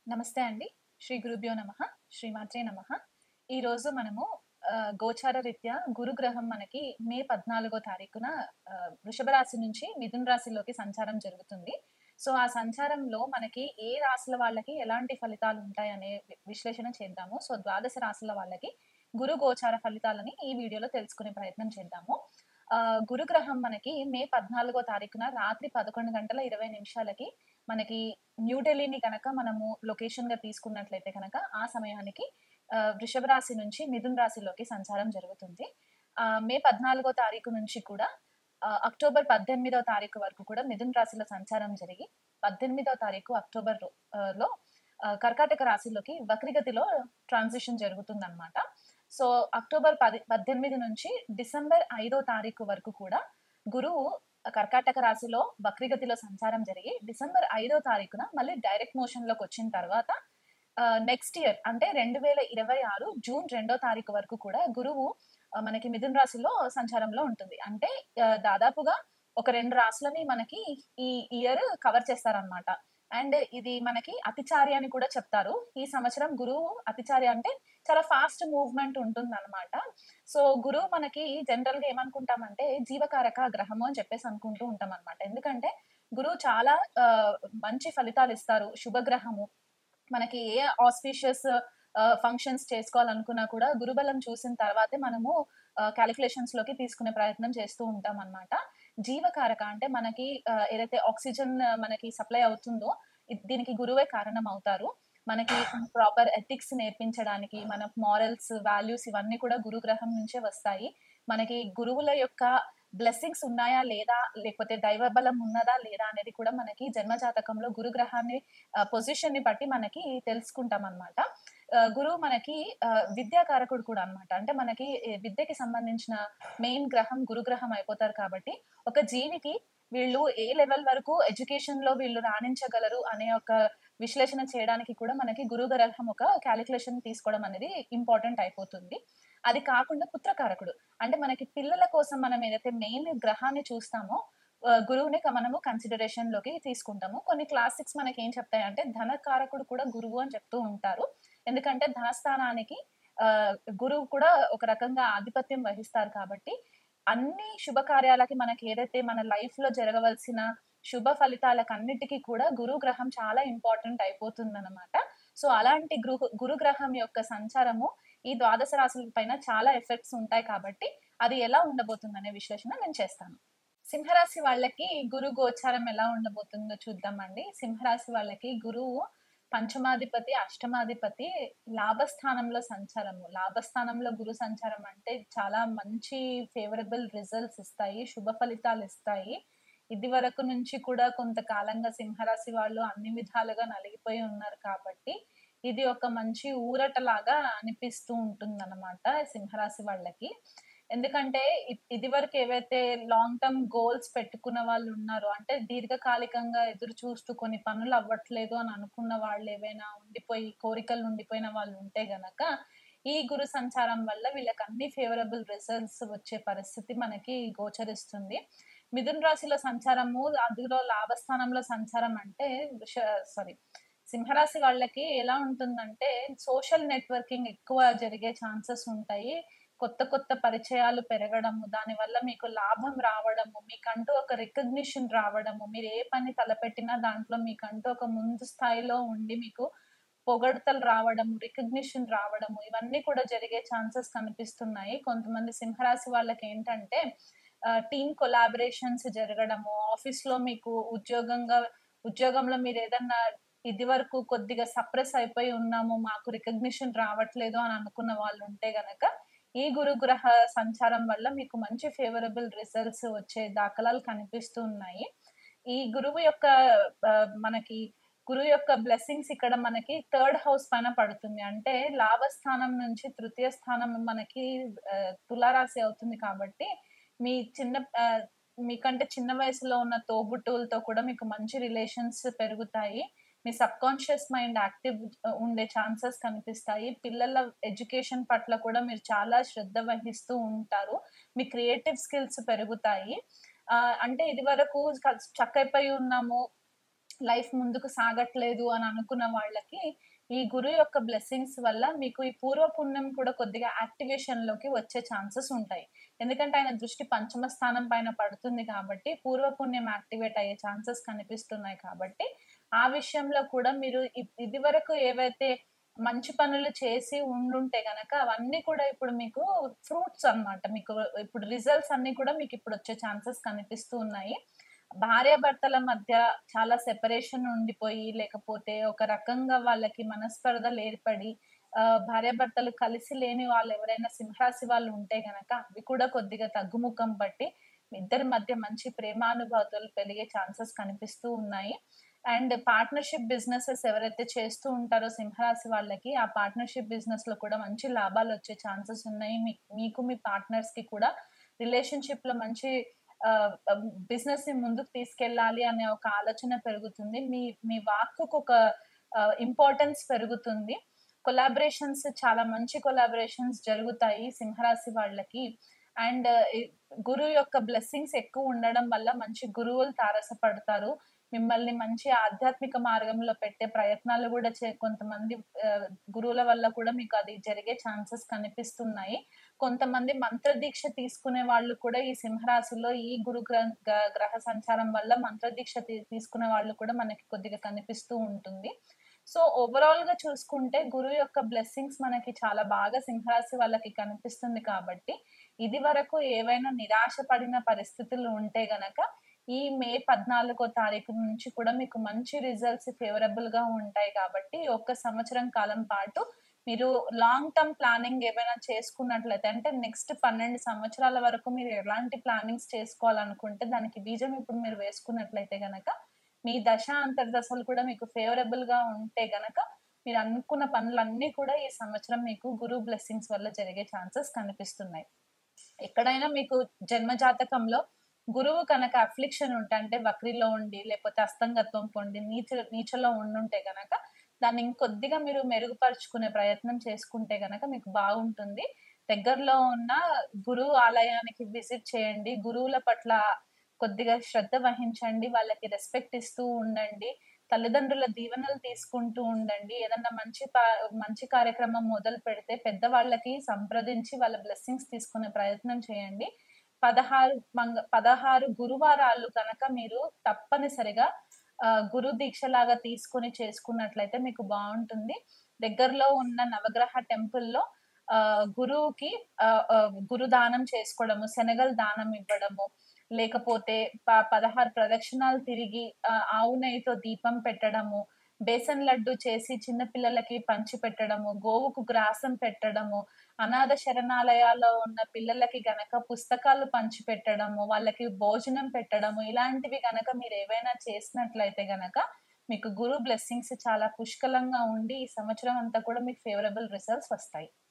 నమస్తే అండి. శ్రీ గురుభ్యో నమః. శ్రీమాత్రే నమః. ఈరోజు మనము గోచార రీత్యా గురుగ్రహం మనకి మే 14 తారీఖున వృషభ రాశి నుంచి మిథున రాశిలోకి సంచారం జరుగుతుంది. సో, ఆ సంచారంలో మనకి ఏ రాశుల వాళ్ళకి ఎలాంటి ఫలితాలు ఉంటాయనే విశ్లేషణ చేద్దాము. సో, ద్వాదశ రాశుల వాళ్ళకి గురు గోచార ఫలితాలని ఈ వీడియోలో తెలుసుకునే ప్రయత్నం చేద్దాము. గురుగ్రహం మనకి మే 14 తారీఖున రాత్రి 11:20 మనకి న్యూఢిల్లీని గనక మనము లొకేషన్‌గా తీసుకున్నట్లయితే గనక, ఆ సమయానికి వృషభ రాశి నుంచి మిథున రాశిలోకి సంచారం జరుగుతుంది. మే 14 తారీఖు నుంచి కూడా అక్టోబర్ 18 తారీఖు వరకు కూడా మిథున రాశిలో సంచారం జరిగి, 18 తారీఖు అక్టోబర్ లో కర్కాటక రాశిలోకి వక్రగతిలో ట్రాన్సిషన్ జరుగుతుందనమాట. సో, అక్టోబర్ 18 నుంచి డిసెంబర్ 5 తారీఖు వరకు కూడా గురువు కర్కాటక రాశిలో వక్రగతిలో సంచారం జరిగి డిసెంబర్ 5 తారీఖున మళ్ళీ డైరెక్ట్ మోషన్‌లోకొచ్చిన తర్వాత నెక్స్ట్ ఇయర్ అంటే 2026 జూన్ 2 తారీఖు వరకు కూడా గురువు మనకి మిథున రాశిలో సంచారంలో ఉంటుంది. అంటే దాదాపుగా ఒక 2 రాశులని మనకి ఈ ఇయర్ కవర్ చేస్తారనమాట. అండ్ ఇది మనకి అతిచార్య అని కూడా చెప్తారు. ఈ సంవత్సరం గురువు అతిచార్య అంటే చాలా ఫాస్ట్ మూవ్‌మెంట్ ఉంటుందనమాట. సో, గురువు మనకి జనరల్‌గా ఏమనుకుంటామంటే జీవకారక గ్రహము అని చెప్పేసి అనుకుంటూ ఉంటామనమాట. ఎందుకంటే గురువు చాలా మంచి ఫలితాలిస్తారు. శుభగ్రహము. మనకి ఏ ఆస్పీషియస్ ఫంక్షన్స్ చేసుకోవాలనుకున్నా కూడా గురుబలం చూసిన తర్వాతే మనము కాలిక్యులేషన్స్‌లోకి తీసుకునే ప్రయత్నం చేస్తూ ఉంటామనమాట. జీవకారక అంటే మనకి ఏదైతే ఆక్సిజన్ మనకి సప్లై అవుతుందో దీనికి గురువే కారణం అవుతారు. మనకి ప్రాపర్ ఎథిక్స్ నేర్పించడానికి, మన మోరల్స్, వాల్యూస్ ఇవన్నీ కూడా గురుగ్రహం నుంచే వస్తాయి. మనకి గురువుల యొక్క బ్లెస్సింగ్స్ ఉన్నాయా లేదా? లేకపోతే దైవ బలం ఉన్నదా లేదా? అనేది కూడా మనకి జన్మ జాతకంలో గురుగ్రహాన్ని పొజిషన్‌ని బట్టి మనకి తెలుసుకుంటామనమాట. గురువు మనకి విద్యాకారకుడు కూడా అన్నమాట. అంటే మనకి విద్యకి సంబంధించిన మెయిన్ గ్రహం గురుగ్రహం అయిపోతారు కాబట్టి, ఒక జీవికి వీళ్ళు ఏ లెవెల్ వరకు ఎడ్యుకేషన్‌లో వీళ్ళు రాణించగలరు అనే ఒక విశ్లేషణ చేయడానికి కూడా మనకి గురుగ్రహం ఒక కాలిక్యులేషన్ తీసుకోవడం అనేది ఇంపార్టెంట్ అయిపోతుంది. అది కాకుండా పుత్రకారకుడు. అంటే మనకి పిల్లల కోసం మనం ఏదైతే మెయిన్ గ్రహాన్ని చూస్తామో గురువుని మనము కన్సిడరేషన్‌లోకి తీసుకుంటాము. కొన్ని క్లాసిక్స్ మనకేం చెప్తాయంటే ధనకారకుడు కూడా గురువు అని చెప్తూ ఉంటారు. ఎందుకంటే ధనస్థానానికి గురువు కూడా ఒక రకంగా ఆధిపత్యం వహిస్తారు కాబట్టి, అన్ని శుభకార్యాలకి మనకి ఏదైతే మన లైఫ్‌లో జరగవలసిన శుభ ఫలితాలకన్నిటికి కూడా గురుగ్రహం చాలా ఇంపార్టెంట్ అయిపోతుందనమాట. సో, అలాంటి గురుగ్రహం యొక్క సంచారము ఈ ద్వాదశ రాశుల పైన చాలా ఎఫెక్ట్స్ ఉంటాయి కాబట్టి, అది ఎలా ఉండబోతుందనే విశ్లేషణ నేను చేస్తాను. సింహరాశి వాళ్ళకి గురు గోచారం ఎలా ఉండబోతుందో చూద్దామండి. సింహరాశి వాళ్ళకి గురువు పంచమాధిపతి, అష్టమాధిపతి లాభస్థానంలో సంచారము. లాభస్థానంలో గురు సంచారం అంటే చాలా మంచి ఫేవరబుల్ రిజల్ట్స్ ఇస్తాయి. శుభ ఫలితాలిస్తాయి. ఇదివరకు నుంచి కూడా కొంతకాలంగా సింహరాశి వాళ్ళు అన్ని విధాలుగా నలిగిపోయి ఉన్నారు కాబట్టి, ఇది ఒక మంచి ఊరటలాగా అనిపిస్తూ ఉంటుందన్నమాట సింహరాశి వాళ్ళకి. ఎందుకంటే ఇదివరకు ఏవైతే లాంగ్ టర్మ్ గోల్స్ పెట్టుకున్న వాళ్ళున్నారో, అంటే దీర్ఘకాలికంగా ఎదురు చూస్తూ కొన్ని పనులు అవ్వట్లేదు అని అనుకున్న వాళ్ళేవైనా ఉండిపోయి కోరికలు ఉండిపోయిన వాళ్ళుంటే గనక, ఈ గురు సంచారం వల్ల వీళ్ళకన్ని ఫేవరబుల్ రిజల్ట్స్ వచ్చే పరిస్థితి మనకి గోచరిస్తుంది. మిథున రాశిలో సంచారము, అందులో లాభస్థానంలో సంచారం అంటే సారీ సింహరాశి వాళ్ళకి ఎలా ఉంటుందంటే, సోషల్ నెట్వర్కింగ్ ఎక్కువ జరిగే ఛాన్సెస్ ఉంటాయి. కొత్త కొత్త పరిచయాలు పెరగడము, దానివల్ల మీకు లాభం రావడము, మీకంటూ ఒక రికగ్నిషన్ రావడము, మీరు ఏ పని తలపెట్టినా దాంట్లో మీకంటూ ఒక ముందు స్థాయిలో ఉండి మీకు పొగడ్తలు రావడము, రికగ్నిషన్ రావడము, ఇవన్నీ కూడా జరిగే ఛాన్సెస్ కనిపిస్తున్నాయి. కొంతమంది సింహరాశి వాళ్ళకేంటంటే టీమ్ కొలాబరేషన్స్ జరగడము, ఆఫీస్‌లో మీకు ఉద్యోగంలో మీరేదన్నా ఇదివరకు కొద్దిగా సప్రెస్ అయిపోయి ఉన్నాము, మాకు రికగ్నిషన్ రావట్లేదు అని అనుకున్న వాళ్ళుంటే గనక, ఈ గురుగ్రహ సంచారం వల్ల మీకు మంచి ఫేవరబుల్ రిజల్ట్స్ వచ్చే దాఖలాలు కనిపిస్తూ ఉన్నాయి. ఈ గురువు యొక్క మనకి గురువు యొక్క బ్లెస్సింగ్స్ ఇక్కడ మనకి థర్డ్ హౌస్ పైన పడుతుంది. అంటే లాభస్థానం నుంచి తృతీయ స్థానం మనకి తులారాశి అవుతుంది కాబట్టి, మీ చిన్న మీకంటే చిన్న వయసులో ఉన్న తోబుట్టువులతో కూడా మీకు మంచి రిలేషన్స్ పెరుగుతాయి. మీ సబ్‌కాన్షియస్ మైండ్ యాక్టివ్ ఉండే ఛాన్సెస్ కనిపిస్తాయి. పిల్లల ఎడ్యుకేషన్ పట్ల కూడా మీరు చాలా శ్రద్ధ వహిస్తూ ఉంటారు. మీ క్రియేటివ్ స్కిల్స్ పెరుగుతాయి. అంటే ఇదివరకు చక్కయిపోయి ఉన్నాము, లైఫ్ ముందుకు సాగట్లేదు అని అనుకున్న వాళ్ళకి, ఈ గురువు యొక్క బ్లెస్సింగ్స్ వల్ల మీకు ఈ పూర్వ పుణ్యం కూడా కొద్దిగా యాక్టివేషన్‌లోకి వచ్చే ఛాన్సెస్ ఉంటాయి. ఎందుకంటే ఆయన దృష్టి పంచమ స్థానం పైన పడుతుంది కాబట్టి, పూర్వ పుణ్యం యాక్టివేట్ అయ్యే ఛాన్సెస్ కనిపిస్తున్నాయి కాబట్టి, ఆ విషయంలో కూడా మీరు ఇదివరకు ఏవైతే మంచి పనులు చేసి ఉండుంటే గనక అవన్నీ కూడా ఇప్పుడు మీకు ఫ్రూట్స్ అన్నమాట. మీకు ఇప్పుడు రిజల్ట్స్ అన్నీ కూడా మీకిప్పుడొచ్చే ఛాన్సెస్ కనిపిస్తూ ఉన్నాయి. భార్యాభర్తల మధ్య చాలా సెపరేషన్ ఉండిపోయి, లేకపోతే ఒక రకంగా వాళ్ళకి మనస్పర్ధలు ఏర్పడి, భార్యాభర్తలు కలిసి లేని వాళ్ళెవరైనా సింహరాశి వాళ్ళు ఉంటే గనక, అవి కూడా కొద్దిగా తగ్గుముఖం పట్టి, మీ ఇద్దరి మధ్య మంచి ప్రేమానుభూతులు పెరిగే ఛాన్సెస్ కనిపిస్తూ ఉన్నాయి. అండ్ పార్ట్నర్‌షిప్ బిజినెసెస్ ఎవరైతే చేస్తూ ఉంటారో సింహరాశి వాళ్ళకి, ఆ పార్ట్నర్‌షిప్ బిజినెస్‌లో కూడా మంచి లాభాలొచ్చే ఛాన్సెస్ ఉన్నాయి. మీకు మీ పార్ట్నర్స్‌కి కూడా రిలేషన్‌షిప్‌లో మంచి బిజినెస్‌ని ముందుకు తీసుకెళ్ళాలి అనే ఒక ఆలోచన పెరుగుతుంది. మీ మీ వాక్కుకొక ఇంపార్టెన్స్ పెరుగుతుంది. చాలా మంచి కొలాబరేషన్స్ జరుగుతాయి సింహరాశి వాళ్ళకి. అండ్ ఈ గురువు యొక్క బ్లెస్సింగ్స్ ఎక్కువ ఉండడం వల్ల మంచి గురువులు తారసపడతారు. మిమ్మల్ని మంచి ఆధ్యాత్మిక మార్గంలో పెట్టే ప్రయత్నాలు గూడా కొంతమంది ఆహ్, గురువుల వల్ల కూడా మీకు అది జరిగే ఛాన్సెస్ కనిపిస్తున్నాయి. కొంతమంది మంత్రదీక్ష తీసుకునే వాళ్ళు కూడా ఈ సింహరాశిలో ఈ గురు గ్రహ సంచారం వల్ల మంత్రదీక్ష తీసుకునే వాళ్ళు కూడా మనకి కొద్దిగా కనిపిస్తూ ఉంటుంది. సో, ఓవరాల్‌గా చూసుకుంటే గురువు యొక్క బ్లెస్సింగ్స్ మనకి చాలా బాగా సింహరాశి వాళ్ళకి కనిపిస్తుంది కాబట్టి, ఇదివరకు ఏవైనా నిరాశ పడిన పరిస్థితులు ఉంటే గనక, ఈ మే 14 తారీఖు నుంచి కూడా మీకు మంచి రిజల్ట్స్ ఫేవరబుల్‌గా ఉంటాయి కాబట్టి, ఒక సంవత్సరం కాలం పాటు మీరు లాంగ్ టర్మ్ ప్లానింగ్ ఏమైనా చేసుకున్నట్లయితే, అంటే నెక్స్ట్ 12 సంవత్సరాల వరకు మీరు ఎలాంటి ప్లానింగ్స్ చేసుకోవాలనుకుంటే, దానికి బీజం ఇప్పుడు మీరు వేసుకున్నట్లయితే గనక, మీ దశ, అంతర్దశలు కూడా మీకు ఫేవరబుల్‌గా ఉంటే గనక, మీరు అనుకున్న పనులన్నీ కూడా ఈ సంవత్సరం మీకు గురు బ్లెస్సింగ్స్ వల్ల జరిగే ఛాన్సెస్ కనిపిస్తున్నాయి. ఎక్కడైనా మీకు జన్మ జాతకంలో గురువు కనుక అఫ్లిక్షన్ ఉంటే, అంటే వక్రీలో ఉండి, లేకపోతే అస్తంగత్వం పొంది, నీచలో ఉండుంటే గనక, దాన్ని ఇంకొద్దిగా మీరు మెరుగుపరుచుకునే ప్రయత్నం చేసుకుంటే గనక మీకు బాగుంటుంది. దగ్గరలో ఉన్న గురువు ఆలయానికి విజిట్ చేయండి. గురువుల పట్ల కొద్దిగా శ్రద్ధ వహించండి. వాళ్ళకి రెస్పెక్ట్ ఇస్తూ ఉండండి. తల్లిదండ్రుల దీవెనలు తీసుకుంటూ ఉండండి. ఏదన్నా మంచి కార్యక్రమం మొదలుపెడితే పెద్దవాళ్ళకి సంప్రదించి వాళ్ళ బ్లెస్సింగ్స్ తీసుకునే ప్రయత్నం చేయండి. 16 గురువారాలు గనక మీరు తప్పనిసరిగా గురు దీక్షలాగా తీసుకొని చేసుకున్నట్లయితే మీకు బావుంటుంది. దగ్గరలో ఉన్న నవగ్రహ టెంపుల్‌లో గురువుకి గురు దానం చేసుకోవడము, శనగలు దానం ఇవ్వడము, లేకపోతే 16 ప్రదక్షిణాలు తిరిగి ఆవు నెయ్యితో దీపం పెట్టడము, బేసన్ లడ్డు చేసి చిన్న పిల్లలకి పంచిపెట్టడము, గోవుకు గ్రాసం పెట్టడము, అనాథ శరణాలయాల్లో ఉన్న పిల్లలకి గనక పుస్తకాలు పంచిపెట్టడము, వాళ్ళకి భోజనం పెట్టడము, ఇలాంటివి గనక మీరేవైనా చేసినట్లయితే గనక, మీకు గురు బ్లెస్సింగ్స్ చాలా పుష్కలంగా ఉండి, ఈ సంవత్సరం అంతా కూడా మీకు ఫేవరబుల్ రిజల్ట్స్ వస్తాయి.